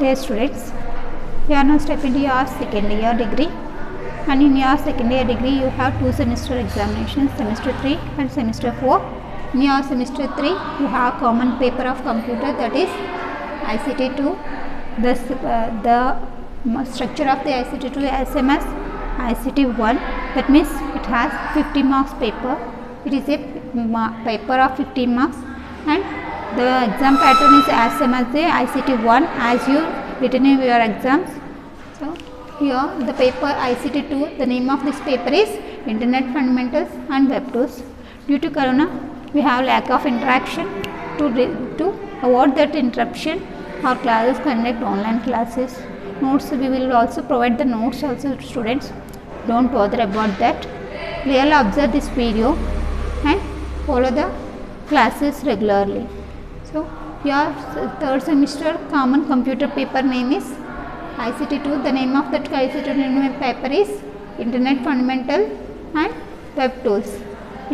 Dear students, you are now stepping into your second year degree, and in your second year degree you have two semester examinations, semester 3 and semester 4. In your semester 3 you have common paper of computer, that is ICT 2. The structure of the ICT 2 is same as ICT 1, that means it has 50 marks paper. It is a paper of 15 marks, and the exam pattern is as same as the ICT 1 as you written in your exams. So here the paper ICT 2, the name of this paper is Internet Fundamentals and Web Tools. Due to Corona, we have lack of interaction. To avoid that interruption, our classes conduct online classes. Notes, we will also provide the notes also to students. Don't bother about that. Really observe this video and follow the classes regularly. So your third semester common computer paper name is ICT 2. The name of that ICT paper is Internet Fundamental and Web Tools.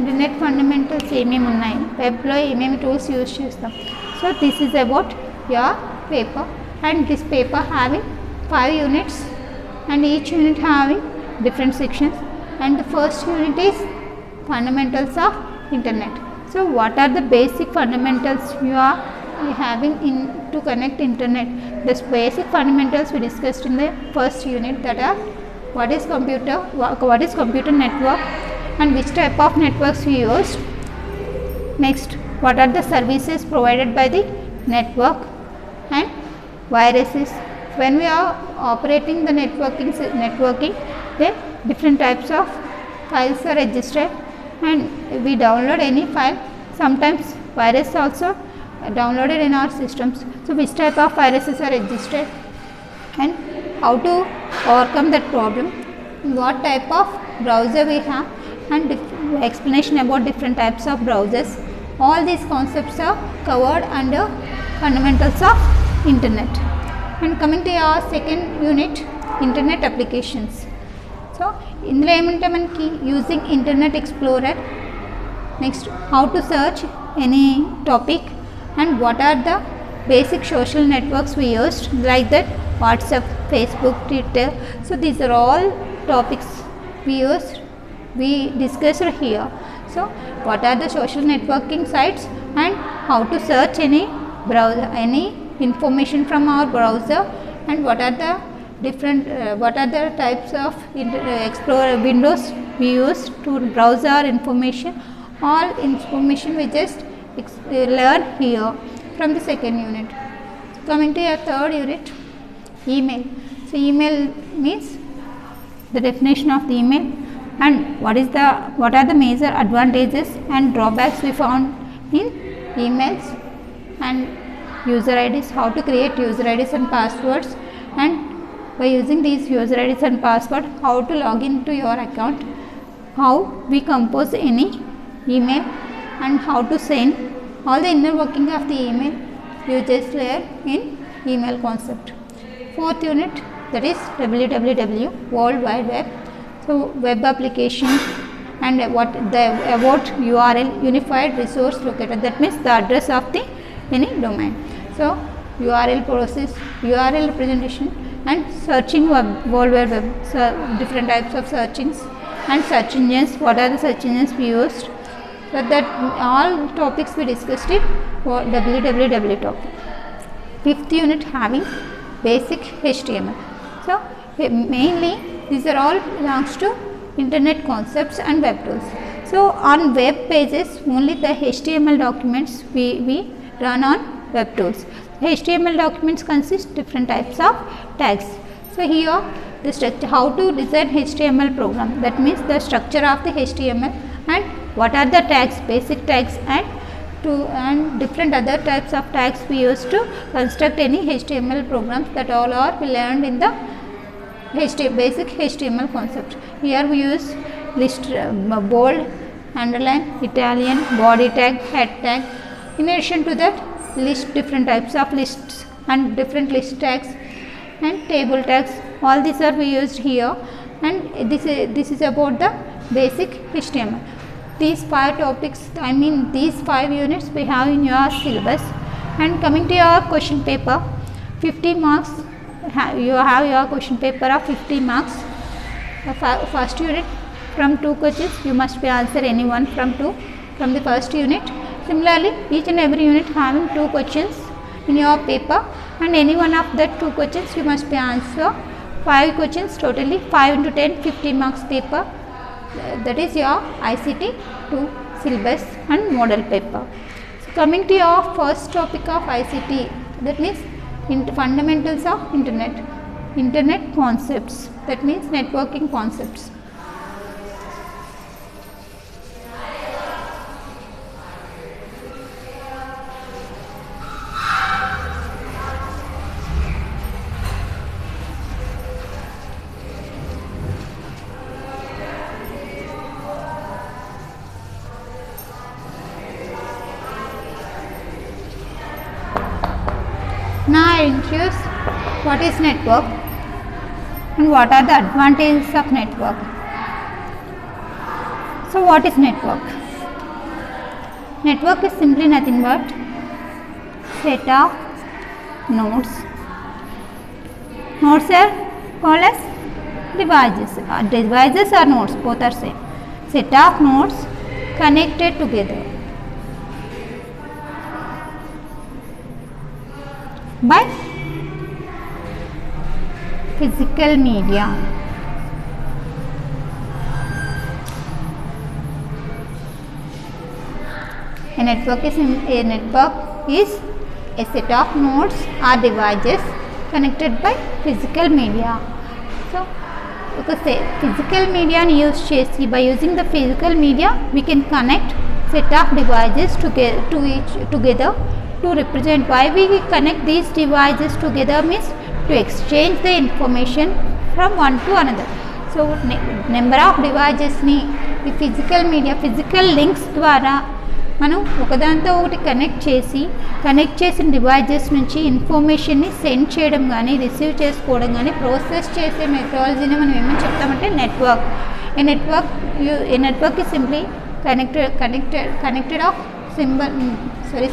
Internet Fundamentals ఏమేమి ఉన్నాయి, వెబ్లో ఏమేమి tools use చేస్తాం. So this is about your paper, and this paper having 5 units and each unit having different sections, and the first unit is fundamentals of internet. So what are the basic fundamentals you are having in to connect internet? The basic fundamentals we discussed in the first unit, that are what is computer network and which type of networks we use. Next, what are the services provided by the network, and viruses. When we are operating the networking, then different types of files are registered, and we download any file. Sometimes virus also downloaded in our systems. So which type of viruses are registered and how to overcome that problem, what type of browser we have, and explanation about different types of browsers. All these concepts are covered under fundamentals of internet. And coming to our second unit, internet applications. So ఇందులో ఏమంటే మనకి using internet explorer, next how to search any topic, and what are the basic social networks we used, like that WhatsApp, Facebook, Twitter. So these are all topics we discussed here. So what are the social networking sites and how to search any browser, any information from our browser, and what are the different what are the types of explorer windows we use to browse our information. All information we just learn here from the second unit. So coming to your third unit, email. So email means the definition of the email, and what are the major advantages and drawbacks we found in emails, and user IDs, how to create user IDs and passwords, and by using these user IDs and password, how to log into your account, how we compose any email, and how to send. All the inner working of the email you just learn in email concept. Fourth unit, that is www, World Wide Web. So web application, and about URL, unified resource locator, that means the address of the any domain. So URL process, URL representation, and searching World Wide Web. So different types of searchings and search engines, what are the search engines we used. So that all topics we discussed in www topic. Fifth unit having basic HTML. So mainly these are all belongs to internet concepts and web tools. So on web pages, only the HTML documents we run on web tools. HTML documents consist different types of tags. So here the structure, how to design HTML program, that means the structure of the HTML, and what are the tags, basic tags, and different other types of tags we use to construct any HTML programs. That all are we learned in the basic HTML concept. Here we use list, bold, underline, Italian, body tag, head tag. In addition to that, list, different types of lists and different list tags and table tags. All these are we used here, and this is about the basic HTML. These 5 topics, these 5 units we have in your syllabus. And coming to your question paper, 50 marks. You have your question paper of 50 marks. The first unit from 2 questions you must be answer any one from the first unit. Similarly, each and every unit having 2 questions in your paper, and any one of that 2 questions you must be answer 5 questions, totally 5 into 10 50 marks paper. That is your ICT 2 syllabus and model paper. So coming to your first topic of ICT, that means fundamentals of internet concepts, that means networking concepts. Now I introduce what is network and what are the advantages of network. So what is network? Network is simply nothing but set of nodes. Nodes are called as devices. Devices or nodes, both are same. Set of nodes connected together by physical media. A network is a set of nodes or devices connected by physical media. So, because physical media use chesi, by using the physical media we can connect set of devices together to represent. Why we connect these devices together means to exchange the information from one to another. So number of devices ni physical media, physical links ద్వారా మనం ఒకదాంతో ఒకటి connect చేసిన devices నుంచి ఇన్ఫర్మేషన్ని send చేయడం కానీ receive చేసుకోవడం కానీ ప్రాసెస్ చేసే మెథడాలజీని మనం ఏమని చెప్తామంటే network. A network is simply connected of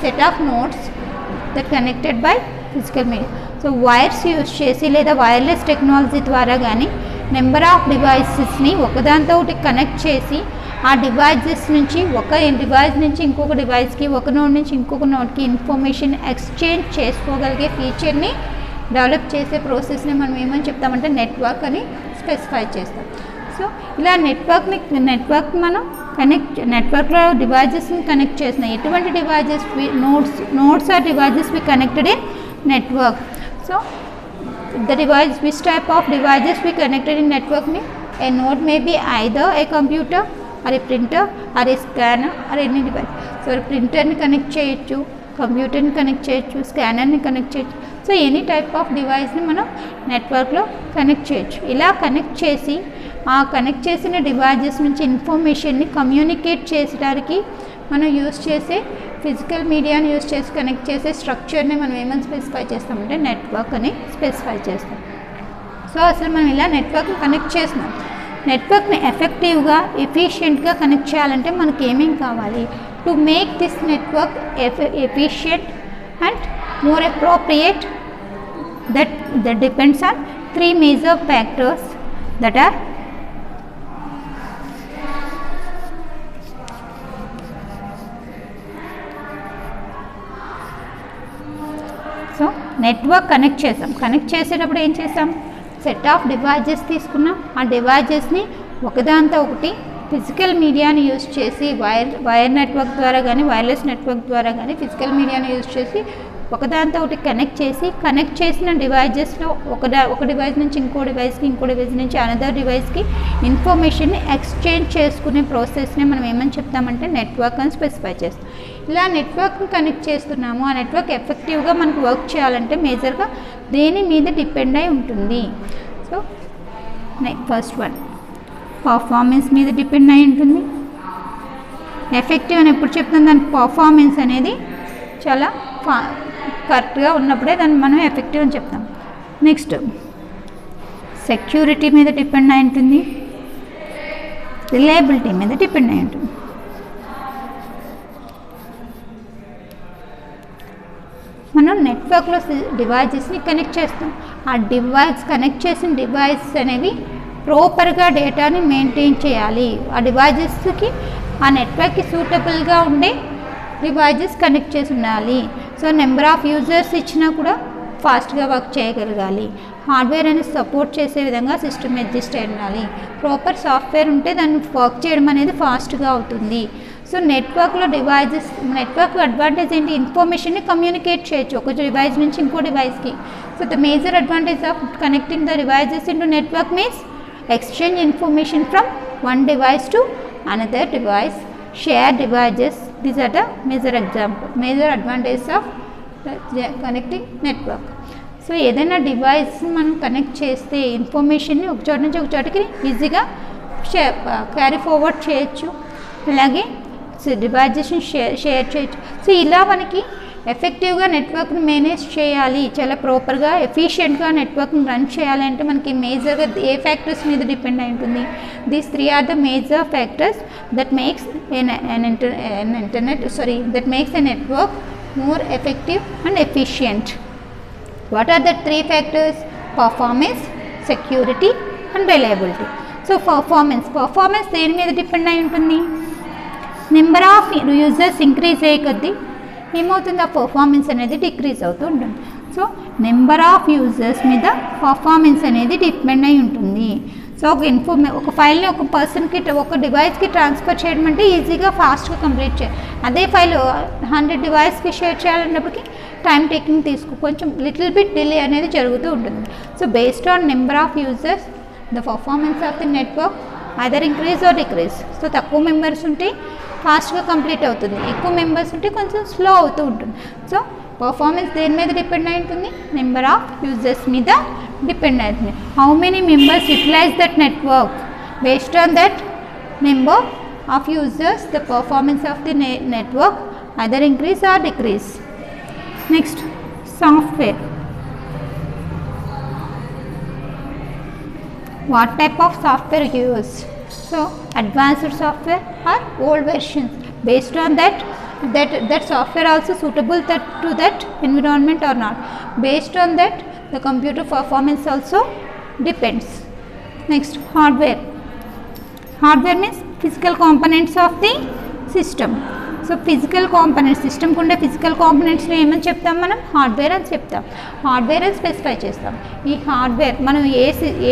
set of nodes that connected by physical media. So wires use చేసి లేదా వైర్లెస్ టెక్నాలజీ ద్వారా కానీ నెంబర్ ఆఫ్ డివైసెస్ని ఒకదాంతో ఒకటి కనెక్ట్ చేసి ఆ డివైజెస్ నుంచి ఒక డివైస్ నుంచి ఇంకొక డివైస్కి, ఒక నోడ్ నుంచి ఇంకొక నోడ్కి ఇన్ఫర్మేషన్ ఎక్స్చేంజ్ చేసుకోగలిగే ఫీచర్ని డెవలప్ చేసే ప్రాసెస్ని మనం ఏమని చెప్తామంటే నెట్వర్క్ అని స్పెసిఫై చేస్తాం. సో ఇలా నెట్వర్క్ మనం నెట్వర్క్లో డివైజెస్ని కనెక్ట్ చేసిన ఎటువంటి devices nodes or devices we connected in network. So the device, which type of devices we connected in network mean a node may be either a computer or a printer or a scanner or any device. So printer ni connect cheyochu, computer ni connect cheyochu, scanner ni connect cheyochu. So any type of device ni మనం network లో connect చేయొచ్చు. ఇలా connect చేసి ఆ connect చేసిన devices నుంచి ఇన్ఫర్మేషన్ని communicate చేసడానికి మనం యూజ్ చేసే ఫిజికల్ మీడియాని యూజ్ చేసి కనెక్ట్ చేసే స్ట్రక్చర్ని మనం ఏమని స్పెసిఫై చేస్తామంటే నెట్వర్క్ అని స్పెసిఫై చేస్తాం. సో అసలు మనం ఇలా నెట్వర్క్ని కనెక్ట్ చేస్తున్నాం. నెట్వర్క్ని ఎఫెక్టివ్గా ఎఫిషియెంట్గా కనెక్ట్ చేయాలంటే మనకి ఏమేమి కావాలి? To make this network efficient and more appropriate, that depends on 3 major factors, that are so network connect చేసేటప్పుడు ఏం చేసాం? సెట్ ఆఫ్ డివైజెస్ తీసుకున్నాం. ఆ డివైజెస్ని ఒకదాంతో ఒకటి ఫిజికల్ మీడియాని యూజ్ చేసి వైర్ నెట్వర్క్ ద్వారా కానీ వైర్లెస్ నెట్వర్క్ ద్వారా కానీ ఫిజికల్ మీడియాని యూజ్ చేసి ఒకదాంతో ఒకటి కనెక్ట్ చేసిన డివైజెస్లో ఒక డివైస్ నుంచి ఇంకో డివైస్ నుంచి అనదర్ డివైస్కి ఇన్ఫర్మేషన్ని ఎక్స్చేంజ్ చేసుకునే ప్రాసెస్ని మనం ఏమని చెప్తామంటే నెట్వర్క్ అని స్పెసిఫై చేస్తాం. ఇలా నెట్వర్క్ని కనెక్ట్ చేస్తున్నాము. ఆ నెట్వర్క్ ఎఫెక్టివ్గా మనకు వర్క్ చేయాలంటే మేజర్గా దేని మీద డిపెండ్ అయి ఉంటుంది? సో ఫస్ట్ వన్ పర్ఫార్మెన్స్ మీద డిపెండ్ అయి ఉంటుంది. ఎఫెక్టివ్ అని ఎప్పుడు చెప్తాం? దాని పర్ఫార్మెన్స్ అనేది చాలా కరెక్ట్గా ఉన్నప్పుడే దాన్ని మనం ఎఫెక్టివ్ అని చెప్తాం. నెక్స్ట్ సెక్యూరిటీ మీద డిపెండ్ అయి ఉంటుంది. రిలయబిలిటీ మీద డిపెండ్ అయి ఉంటుంది. మనం నెట్వర్క్లో డివైజెస్ని కనెక్ట్ చేస్తాం. ఆ డివైస్ కనెక్ట్ చేసిన డివైస్ అనేవి ప్రాపర్గా డేటాని మెయింటైన్ చేయాలి. ఆ డివైజెస్కి ఆ నెట్వర్క్కి సూటబుల్గా ఉండే డివైజెస్ కనెక్ట్ చేసి ఉండాలి. సో నెంబర్ ఆఫ్ యూజర్స్ ఇచ్చినా కూడా ఫాస్ట్గా వర్క్ చేయగలగాలి. హార్డ్వేర్ అనేది సపోర్ట్ చేసే విధంగా సిస్టమ్ అడ్జస్ట్ అయి ఉండాలి. ప్రాపర్ సాఫ్ట్వేర్ ఉంటే దాన్ని వర్క్ చేయడం అనేది ఫాస్ట్గా అవుతుంది. సో నెట్వర్క్లో డివైజెస్, నెట్వర్క్ అడ్వాంటేజ్ ఏంటి? ఇన్ఫర్మేషన్ని కమ్యూనికేట్ చేయొచ్చు ఒక డివైస్ నుంచి ఇంకో డివైస్కి. So the major advantage of connecting the devices into network means exchange information from one device to another device, share devices. These are the major advantages of connecting network. So ఏదైనా device మనం connect చేస్తే ఇన్ఫర్మేషన్ని ఒక చోట నుంచి ఒక చోటకి ఈజీగా క్యారీ ఫార్వర్డ్ చేయొచ్చు. అలాగే డివైజెస్ని షేర్ చేయొచ్చు. సో ఇలా మనకి ఎఫెక్టివ్గా నెట్వర్క్ని మేనేజ్ చేయాలి, చాలా ప్రాపర్గా ఎఫిషియెంట్గా నెట్వర్క్ని రన్ చేయాలి అంటే మనకి మేజర్గా ఏ ఫ్యాక్టర్స్ మీద డిపెండ్ అయి ఉంటుంది? These 3 are the major factors that makes that makes a network more effective and efficient. What are the 3 factors? Performance, security and reliability. So performance దేని మీద డిపెండ్ అయి ఉంటుంది? నెంబర్ ఆఫ్ యూజర్స్ ఇంక్రీజ్ అయ్యే కొద్దీ ఏమవుతుంది? ఆ పర్ఫార్మెన్స్ అనేది decrease అవుతూ ఉంటుంది. సో నెంబర్ ఆఫ్ యూజర్స్ మీద పర్ఫార్మెన్స్ అనేది డిపెండ్ అయి ఉంటుంది. సో ఒక ఫైల్ని ఒక పర్సన్కి ఒక డివైస్కి ట్రాన్స్ఫర్ చేయడం అంటే ఈజీగా ఫాస్ట్గా కంప్లీట్ చేయాలి. అదే ఫైల్ 100 డివైస్కి షేర్ చేయాలన్నప్పటికీ టైం టేకింగ్ కొంచెం లిటిల్ బిట్ డిలే అనేది జరుగుతూ ఉంటుంది. So based on number of users the performance of the network either increase or decrease. So తక్కువ మెంబర్స్ ఉంటే ఫాస్ట్గా కంప్లీట్ అవుతుంది, ఎక్కువ మెంబర్స్ ఉంటే కొంచెం స్లో అవుతూ ఉంటుంది. సో పర్ఫార్మెన్స్ దేని మీద డిపెండ్ అయి ఉంటుంది? నెంబర్ ఆఫ్ యూజర్స్ మీద డిపెండ్ అవుతుంది. How many members utilise that network, based on that number of users the performance of the network either increase or decrease. Next software. What type of software you use? So advanced software or old versions. Based on that software also suitable to that environment or not. Based on that the computer performance also depends. Next, hardware. Hardware means physical components of the system. So physical components, సిస్టమ్కి ఉండే physical కాంపోనెంట్స్ని ఏమని చెప్తాం? మనం hardware అని చెప్తాం. Hardware అని specify చేస్తాం. ఈ హార్డ్వేర్ మనం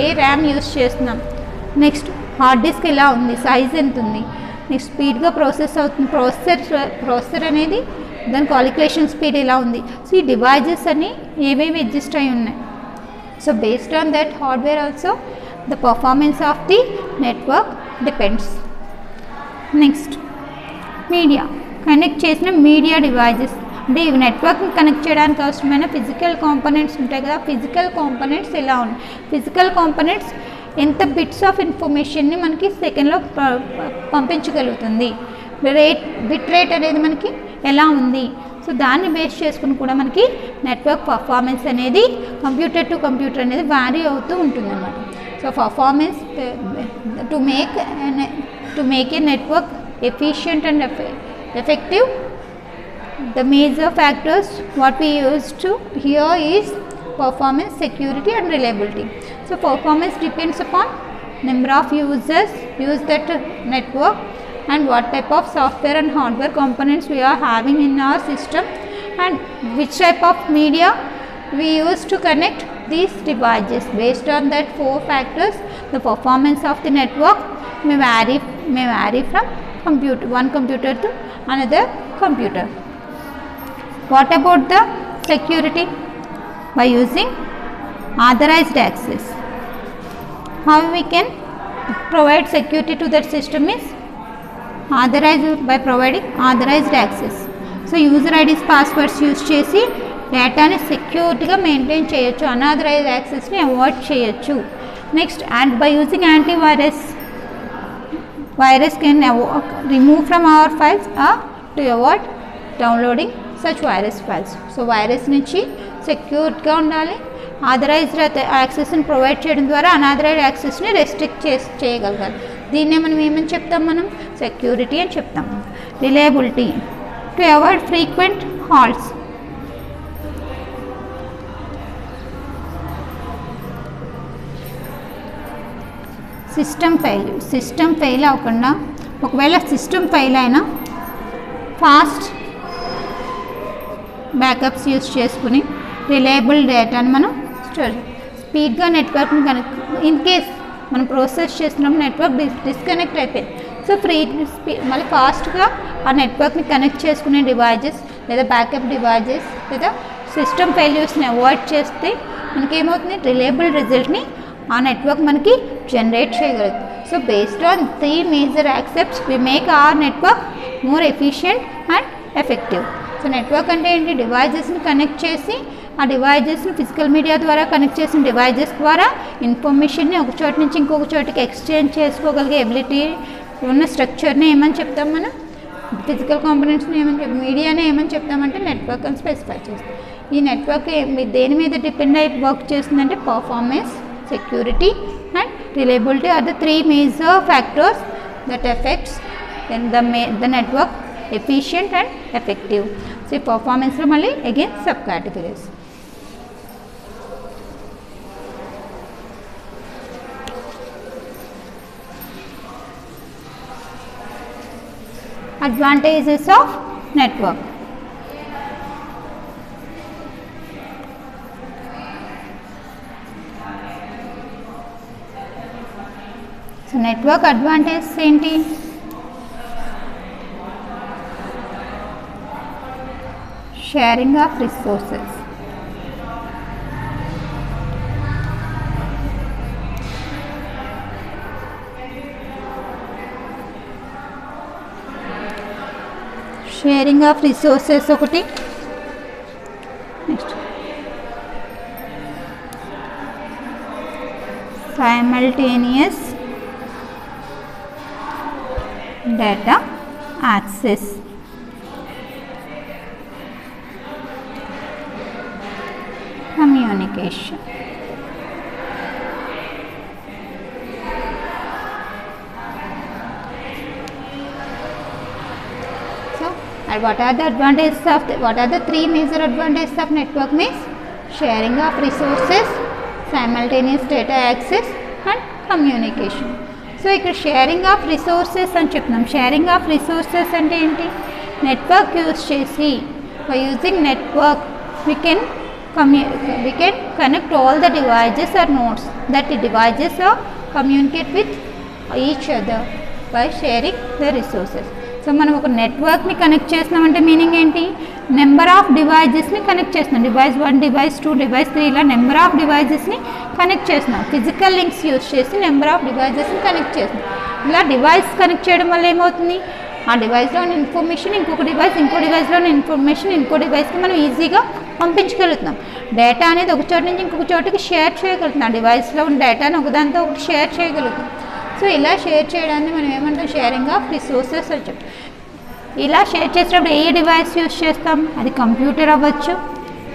ఏ ర్యామ్ యూస్ చేస్తున్నాం, నెక్స్ట్ హార్డ్ డిస్క్ ఎలా ఉంది, సైజ్ ఎంత ఉంది, నెక్స్ట్ స్పీడ్గా ప్రాసెస్ అవుతుంది, ప్రాసెసర్ అనేది దాని కాలిక్యులేషన్ స్పీడ్ ఎలా ఉంది. సో ఈ డివైజెస్ అన్ని ఏవేవి అడ్జస్ట్ అయి ఉన్నాయి. So based on that hardware also the performance of the network depends. Next media. Connect చేసిన మీడియా డివైజెస్ అంటే ఈ నెట్వర్క్ని కనెక్ట్ చేయడానికి అవసరమైన ఫిజికల్ కాంపోనెంట్స్ ఉంటాయి కదా. ఫిజికల్ కాంపోనెంట్స్ ఎలా ఉన్నాయి? ఫిజికల్ కాంపోనెంట్స్ ఎంత బిట్స్ ఆఫ్ ఇన్ఫర్మేషన్ని మనకి సెకండ్లో పంపించగలుగుతుంది, బిట్ రేట్ అనేది మనకి ఎలా ఉంది. సో దాన్ని బేస్ చేసుకుని కూడా మనకి నెట్వర్క్ పర్ఫార్మెన్స్ అనేది కంప్యూటర్ టు కంప్యూటర్ అనేది వ్యారీ అవుతూ ఉంటుంది అన్నమాట. So performance to make a network efficient and effective, the major factors what we use to here is performance, security and reliability. So performance depends upon number of users use that network and what type of software and hardware components we are having in our system and which type of media we use to connect these devices. Based on that 4 factors the performance of the network may vary from one computer to another computer. What about the security? By using authorized access. How we can provide security to that system is by providing authorized access. So user IDs, passwords use చేసి డేటాని సెక్యూర్గా maintain చేయొచ్చు, unauthorised యాక్సెస్ని avoid చేయొచ్చు. Next by using antivirus, virus can remove from our files to avoid downloading such virus files. So virus నుంచి సెక్యూర్గా ఉండాలి. Authorised యాక్సెస్ని provide చేయడం ద్వారా unauthorised యాక్సెస్ని restrict చేయగలగాలి. దీన్నే మనం ఏమని చెప్తాం? మనం సెక్యూరిటీ అని చెప్తాం. Reliability to avoid frequent halts. System fail అవ్వకుండా, ఒకవేళ సిస్టమ్ ఫెయిల్ అయినా ఫాస్ట్ బ్యాకప్స్ యూస్ చేసుకుని రిలయబుల్ డేటాని మనం స్పీడ్గా నెట్వర్క్ని కనెక్ట్, ఇన్ కేస్ మనం ప్రాసెస్ చేస్తున్నప్పుడు నెట్వర్క్ డిస్కనెక్ట్ అయిపోయింది, సో మళ్ళీ ఫాస్ట్గా ఆ నెట్వర్క్ని కనెక్ట్ చేసుకునే డివైజెస్ లేదా బ్యాకప్ డివైజెస్ లేదా సిస్టమ్ ఫెయిల్యూర్స్ని అవాయిడ్ చేస్తే మనకేమవుతుంది, రిలయబుల్ రిజల్ట్ని ఆ నెట్వర్క్ మనకి జనరేట్ చేయగలుగుతుంది. So based on 3 major accepts we make our network more efficient and effective. So network అంటే ఏంటి, డివైజెస్ని కనెక్ట్ చేసి ఆ డివైజెస్ని ఫిజికల్ మీడియా ద్వారా కనెక్ట్ చేసిన డివైజెస్ ద్వారా ఇన్ఫర్మేషన్ని ఒక చోటు నుంచి ఇంకొక చోటికి ఎక్స్చేంజ్ చేసుకోగలిగే ఎబిలిటీ ఉన్న స్ట్రక్చర్ని ఏమని చెప్తాం మనం, ఫిజికల్ కాంపోనెంట్స్ని ఏమని చెప్తాం, మీడియాని ఏమని చెప్తామంటే నెట్వర్క్ అని స్పెసిఫై చేస్తాం. ఈ నెట్వర్క్ దేని మీద డిపెండ్ అయి వర్క్ చేస్తుందంటే performance, security and reliability are the 3 major factors that affects the network efficient and effective. So performance lo malli again subcategories. Advantages of network. So network advantage ఏంటి, sharing of resources. Sharing of resources ఒకటి, next simultaneous data access. Communication. So what are the advantages of what are the 3 major advantages of network means sharing of resources, simultaneous data access and communication. So ఇక్కడ sharing of resources అని చెప్తున్నాం. Sharing of resources అంటే ఏంటి, network use చేసి by using network we can connect all the devices or nodes that the devices are communicate with each other by sharing the resources. So మనం ఒక నెట్వర్క్ని connect చేస్తున్నామంటే meaning ఏంటి, number of డివైజెస్ని connect చేస్తున్నాం. Device 1, device 2, device 3 ఇలా number of డివైజెస్ని connect చేస్తున్నాం. Physical links use చేసి number of డివైజెస్ని connect చేస్తున్నాం. ఇలా డివైస్ కనెక్ట్ చేయడం వల్ల ఏమవుతుంది, ఆ డివైస్లోని ఇన్ఫర్మేషన్ ఇంకొక డివైస్లోని ఇన్ఫర్మేషన్ ఇంకో డివైస్కి మనం ఈజీగా పంపించగలుగుతున్నాం. డేటా అనేది ఒక చోటు నుంచి ఇంకొక చోటుకి షేర్ చేయగలుగుతున్నాం. డివైస్లో ఉన్న డేటాని ఒకదాంతో ఒకటి షేర్ చేయగలుగుతాం. సో ఇలా షేర్ చేయడాన్ని మనం ఏమంటాం, షేరింగ్ ఆఫ్ రిసోర్సెస్ అని చెప్తాం. ఇలా షేర్ చేసినప్పుడు ఏ డివైస్ యూజ్ చేస్తాం, అది కంప్యూటర్ అవ్వచ్చు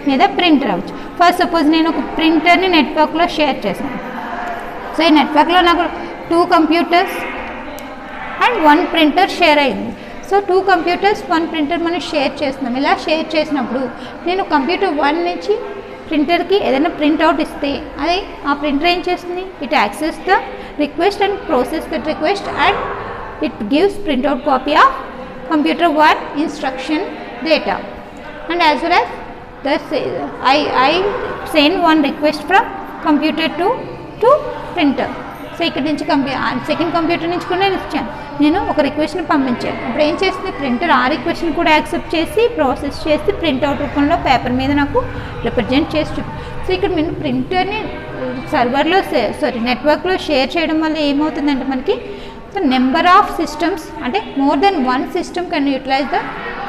లేదా ప్రింటర్ అవ్వచ్చు. ఫస్ట్ సపోజ్ నేను ఒక ప్రింటర్ని నెట్వర్క్లో షేర్ చేశాను. సో ఈ నెట్వర్క్లో నాకు 2 కంప్యూటర్స్ అండ్ 1 ప్రింటర్ షేర్ అయింది. సో 2 కంప్యూటర్స్ 1 ప్రింటర్ మనం షేర్ చేస్తున్నాం. ఇలా షేర్ చేసినప్పుడు నేను కంప్యూటర్ 1 నుంచి ప్రింటర్కి ఏదైనా ప్రింట్అవుట్ ఇస్తే అది ఆ ప్రింటర్ ఏం చేస్తుంది, it access the request and process that request and it gives printout copy of computer 1 instruction data, and as well as I send one request from computer 2 to printer. So ఇక్కడ నుంచి second computer నుంచి కూడా నేను ఒక రిక్వెస్ట్ని పంపించాను. అప్పుడు ఏం చేస్తుంది, ప్రింటర్ ఆ రిక్వెస్ట్ని కూడా యాక్సెప్ట్ చేసి ప్రాసెస్ చేసి ప్రింట్అవుట్ రూపంలో పేపర్ మీద నాకు రిప్రజెంట్ చేసి చూపి. సో ఇక్కడ నేను ప్రింటర్ని సర్వర్లో నెట్వర్క్లో షేర్ చేయడం వల్ల ఏమవుతుందంటే మనకి సో నెంబర్ ఆఫ్ సిస్టమ్స్ అంటే more than 1 system can utilize the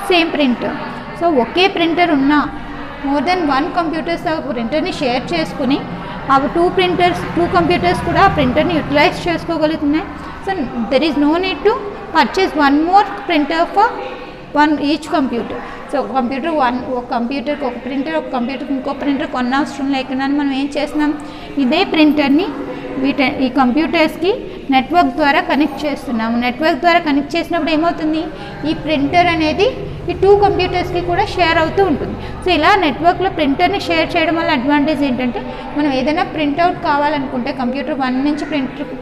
same printer. So ఒకే ప్రింటర్ ఉన్న మోర్ దెన్ 1 కంప్యూటర్స్ ఆ ప్రింటర్ని షేర్ చేసుకుని ఆ 2 కంప్యూటర్స్ కూడా ఆ ప్రింటర్ని యూటిలైజ్ చేసుకోగలుగుతున్నాయి. So there is no need to purchase 1 more printer for each computer. So ఒక కంప్యూటర్కి ఒక ప్రింటర్, ఒక కంప్యూటర్కి ఇంకో ప్రింటర్ కొన్న అవసరం లేకుండా మనం ఏం చేస్తున్నాం, ఇదే ప్రింటర్ని ఈ కంప్యూటర్స్కి నెట్వర్క్ ద్వారా కనెక్ట్ చేస్తున్నాము. నెట్వర్క్ ద్వారా కనెక్ట్ చేసినప్పుడు ఏమవుతుంది, ఈ ప్రింటర్ అనేది ఈ 2 కంప్యూటర్స్కి కూడా షేర్ అవుతూ ఉంటుంది. సో ఇలా నెట్వర్క్లో ప్రింటర్ని షేర్ చేయడం వల్ల అడ్వాంటేజ్ ఏంటంటే మనం ఏదైనా ప్రింట్అవుట్ కావాలనుకుంటే కంప్యూటర్ 1 నుంచి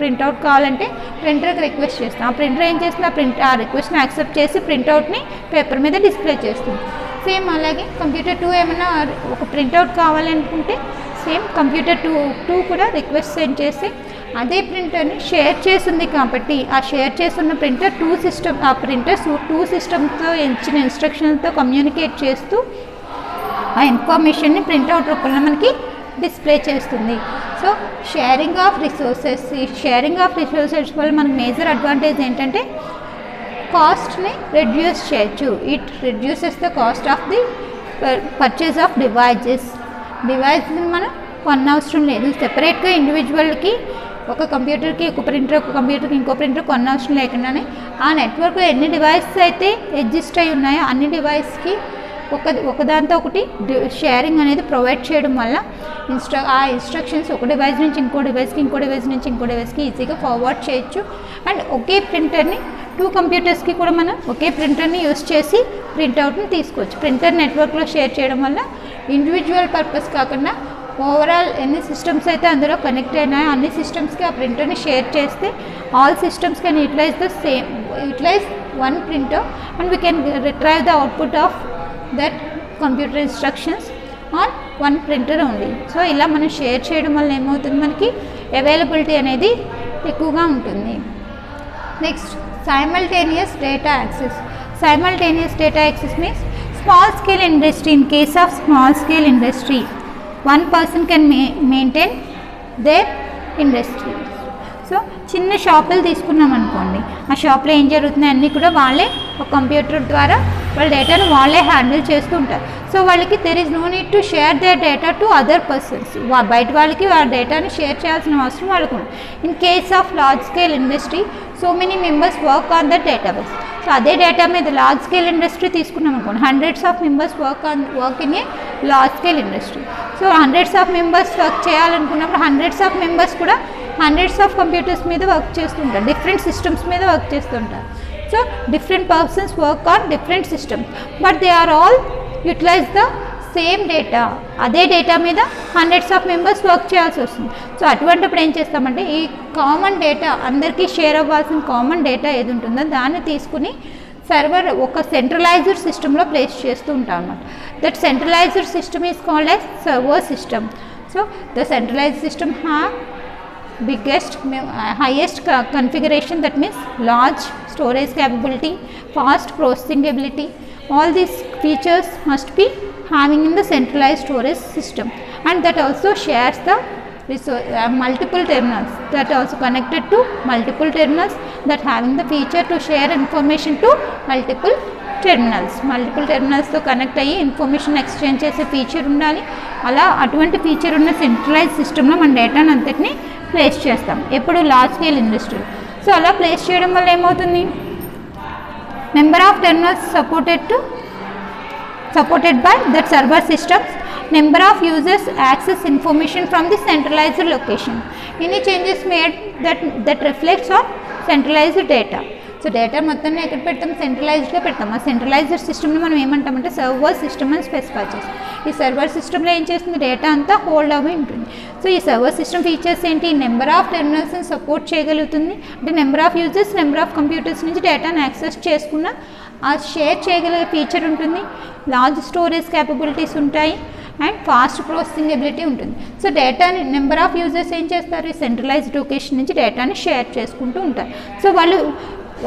ప్రింట్అవుట్ కావాలంటే ప్రింటర్కి రిక్వెస్ట్ చేస్తాం. ఆ ప్రింటర్ ఏం చేస్తుంది, ఆ రిక్వెస్ట్ని యాక్సెప్ట్ చేసి ప్రింట్అవుట్ని పేపర్ మీద డిస్ప్లే చేస్తుంది. సేమ్ అలాగే కంప్యూటర్ 2 ఏమైనా ఒక ప్రింట్అవుట్ కావాలనుకుంటే సేమ్ కంప్యూటర్ 2 కూడా రిక్వెస్ట్ సెండ్ చేసి అదే ప్రింటర్ని షేర్ చేస్తుంది కాబట్టి ఆ షేర్ చేస్తున్న ప్రింటర్ 2 సిస్టమ్తో ఇచ్చిన ఇన్స్ట్రక్షన్స్తో కమ్యూనికేట్ చేస్తూ ఆ ఇన్ఫర్మేషన్ని ప్రింట్అవుట్ రూపంలో మనకి డిస్ప్లే చేస్తుంది. సో షేరింగ్ ఆఫ్ రిసోర్సెస్ వల్ల మనకు మేజర్ అడ్వాంటేజ్ ఏంటంటే కాస్ట్ని రెడ్యూస్ చేయొచ్చు. It reduces the cost of the purchase ఆఫ్ డివైజెస్ని మనం కొనవసరం లేదు. సెపరేట్గా ఇండివిజువల్కి ఒక కంప్యూటర్కి ఒక ప్రింటర్, ఒక కంప్యూటర్కి ఇంకో ప్రింటర్ కొనవసరం లేకుండానే ఆ నెట్వర్క్లో ఎన్ని డివైసెస్ అయితే ఎగ్జిస్ట్ అయి ఉన్నాయో అన్ని డివైస్కి ఒకదాంతో ఒకటి షేరింగ్ అనేది ప్రొవైడ్ చేయడం వల్ల ఆ ఇన్స్ట్రక్షన్స్ ఒక డివైస్ నుంచి ఇంకో డివైస్కి, ఇంకో డివైస్ నుంచి ఇంకో డివైస్కి ఈజీగా ఫార్వర్డ్ చేయొచ్చు. అండ్ ఒకే ప్రింటర్ని 2 కంప్యూటర్స్కి కూడా మనం ఒకే ప్రింటర్ని యూస్ చేసి ప్రింట్అవుట్ని తీసుకోవచ్చు. ప్రింటర్ నెట్వర్క్లో షేర్ చేయడం వల్ల ఇండివిజువల్ పర్పస్ కాకుండా ఓవరాల్ ఎన్ని సిస్టమ్స్ అయితే అందులో కనెక్ట్ అయినాయో అన్ని సిస్టమ్స్కి ఆ ప్రింటర్ని షేర్ చేస్తే all systems can utilise one printer and we can retrieve the output of that computer instructions on one printer only. So ఇలా మనం షేర్ చేయడం వల్ల ఏమవుతుంది, మనకి అవైలబిలిటీ అనేది ఎక్కువగా ఉంటుంది. Next simultaneous data access. Simultaneous data access means small scale industry. In case of small scale industry, one person can maintain their industry. So చిన్న షాపులు తీసుకున్నాం అనుకోండి, ఆ షాప్లో ఏం జరుగుతున్నాయి అన్నీ కూడా వాళ్ళే ఒక కంప్యూటర్ ద్వారా వాళ్ళ డేటాను వాళ్ళే హ్యాండిల్ చేస్తూ ఉంటారు. సో వాళ్ళకి there is no need to share their data to other persons. బయట వాళ్ళకి వాళ్ళ డేటాని షేర్ చేయాల్సిన అవసరం వాళ్ళకు ఉంది. In case of large scale industry so many members work on that database. So అదే డేటా మీద లార్జ్ స్కేల్ ఇండస్ట్రీ తీసుకున్నాం అనుకోండి, hundreds of members work in a large scale industry. So hundreds of members work చేయాలనుకున్నప్పుడు hundreds of members కూడా hundreds of computers మీద work చేస్తుంటారు, different systems మీద work చేస్తుంటారు. So different persons work on different systems but they are all utilise the same data. అదే data మీద hundreds of members work చేయాల్సి వస్తుంది. సో అటువంటిప్పుడు ఏం చేస్తామంటే ఈ కామన్ డేటా అందరికీ షేర్ అవ్వాల్సిన కామన్ డేటా ఏది ఉంటుందో దాన్ని తీసుకుని సర్వర్ ఒక సెంట్రలైజ్డ్ సిస్టంలో ప్లేస్ చేస్తూ ఉంటాం అన్నమాట. That centralised system is called as server system. So the centralised system have highest configuration, that means large storage capability, fast processing ability. All these features must be having in the centralized storage system, and that also shares the multiple terminals, that also connected to multiple terminals that having the feature to share information to multiple టెర్మినల్స్తో connect అయ్యి information exchange చేసే feature ఉండాలి. అలా అటువంటి feature ఉన్న centralise సిస్టంలో మన డేటాను అంతటిని ప్లేస్ చేస్తాం ఎప్పుడు లార్జ్ స్కేల్ ఇండస్ట్రీ. సో అలా ప్లేస్ చేయడం వల్ల ఏమవుతుంది, number of terminals supported by that server systems, number of users access information from the centralized location. Any changes made that reflects on centralized data. So data మొత్తాన్ని ఎక్కడ పెడతాం, సెంట్రలైజ్డ్గా పెడతాం. ఆ centralised సిస్టమ్ని మనం ఏమంటామంటే సర్వర్ సిస్టమ్ అని స్పెసిఫై చేస్తాం. ఈ సర్వర్ సిస్టంలో ఏం చేస్తుంది, డేటా అంతా హోల్డ్ అవి ఉంటుంది. సో ఈ సర్వర్ సిస్టమ్ ఫీచర్స్ ఏంటి, నెంబర్ ఆఫ్ టెర్మినల్స్ని సపోర్ట్ చేయగలుగుతుంది. అంటే number of users, number of computers నుంచి డేటాను యాక్సెస్ చేసుకున్న ఆ షేర్ చేయగలిగే ఫీచర్ ఉంటుంది. లార్జ్ స్టోరేజ్ క్యాపబిలిటీస్ ఉంటాయి అండ్ ఫాస్ట్ ప్రాసెసింగ్ ఎబిలిటీ ఉంటుంది. సో డేటాని నెంబర్ ఆఫ్ యూజర్స్ ఏం చేస్తారు, ఈ సెంట్రలైజ్డ్ లొకేషన్ నుంచి డేటాని షేర్ చేసుకుంటూ ఉంటారు. సో వాళ్ళు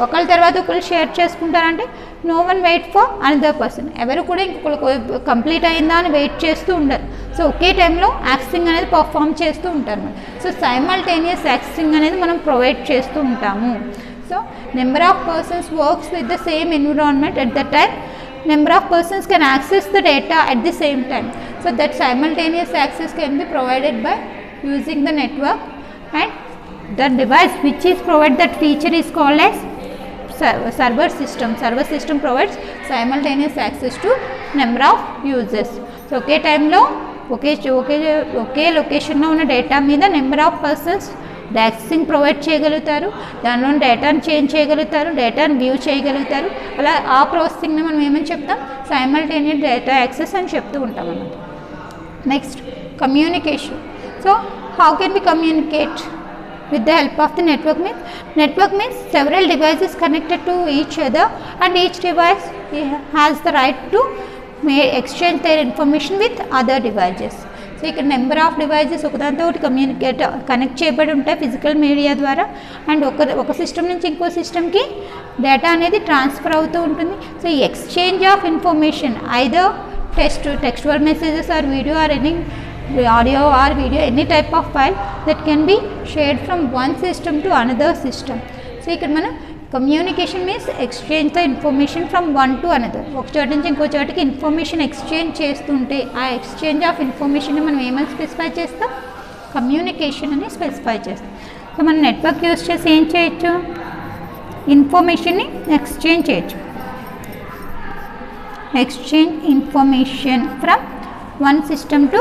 ఒకళ్ళ తర్వాత ఒకళ్ళు షేర్ చేసుకుంటారంటే no one wait for another person, ఎవరు కూడా ఇంకొకరు కంప్లీట్ అయిందా అని వెయిట్ చేస్తూ ఉండరు. సో ఒకే టైంలో యాక్సెసింగ్ అనేది పర్ఫామ్ చేస్తూ ఉంటారు. సో సైమల్టేనియస్ యాక్సెసింగ్ అనేది మనం ప్రొవైడ్ చేస్తూ ఉంటాము. So number of persons works with the same environment at the time, number of persons can access the data at the same time. So that simultaneous access can be provided by using the network, and the device which is provide that feature is called as server system. Server system provides simultaneous access to number of users. So ఒకే టైంలో ఒకే లొకేషన్లో ఉన్న data మీద number of persons accessing provide చేయగలుగుతారు, దానిలో డేటాను change చేయగలుగుతారు, డేటాను view చేయగలుగుతారు. అలా ఆ ప్రాసెసింగ్ని మనం ఏమని చెప్తాం, సైమల్టేనియస్ డేటా యాక్సెస్ అని చెప్తూ ఉంటాం అన్నమాట. Next communication. So how can we communicate with the help of the network? Means several devices connected to each other, and each device has the right to exchange their information with other devices. So ఇక్కడ number of devices ఒకదాంతో ఒకటి connect చేయబడి ఉంటాయి physical media ద్వారా, and ఒక system నుంచి ఇంకో సిస్టమ్కి data అనేది ట్రాన్స్ఫర్ అవుతూ ఉంటుంది. సో ఈ exchange of information either textual messages or video or any audio or video, any type of file that can be shared from one system to another system. So ఇక్కడ మనం communication means exchange the information from one to another. ఒక చోట నుంచి ఇంకో చోటకి information exchange చేస్తుంటే ఆ exchange of ఇన్ఫర్మేషన్ని మనం ఏమని స్పెసిఫై చేస్తాం, కమ్యూనికేషన్ అని స్పెసిఫై చేస్తాం. సో మనం నెట్వర్క్ యూజ్ చేసి ఏం చేయొచ్చు, ఇన్ఫర్మేషన్ని ఎక్స్చేంజ్ చేయొచ్చు. Exchange information from one system to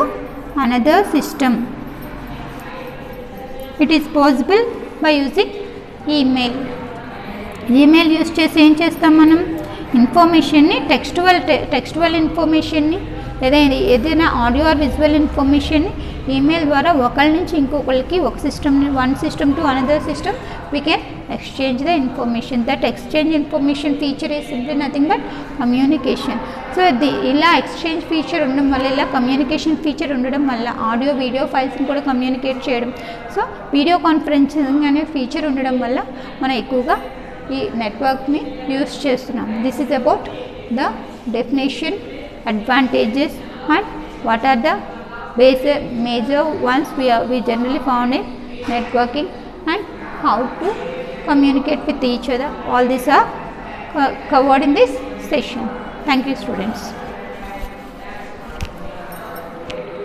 another system. It is possible by using email. Email use చేసి ఏం చేస్తాం మనం, ఇన్ఫర్మేషన్ని టెక్స్టువల్ ఇన్ఫర్మేషన్ని లేదా ఏదైనా ఆడియో ఆర్ విజువల్ ఇన్ఫర్మేషన్ని ఈమెయిల్ ద్వారా ఒకరి నుంచి ఇంకొకరికి ఒక system one system to another system we can exchange the information. That exchange information feature is simply nothing but communication. So ఇలా ఎక్స్చేంజ్ ఫీచర్ ఉండడం వల్ల, ఇలా కమ్యూనికేషన్ ఫీచర్ ఉండడం వల్ల ఆడియో వీడియో ఫైల్స్ని కూడా కమ్యూనికేట్ చేయడం, సో వీడియో కాన్ఫరెన్సింగ్ అనే feature ఉండడం వల్ల మనం ఎక్కువగా ఈ నెట్వర్క్ని యూస్ చేస్తున్నాం. This is about the definition, advantages and what are the major ones we generally found in networking, and how to communicate with each other. All these are covered in this session. Thank you, students.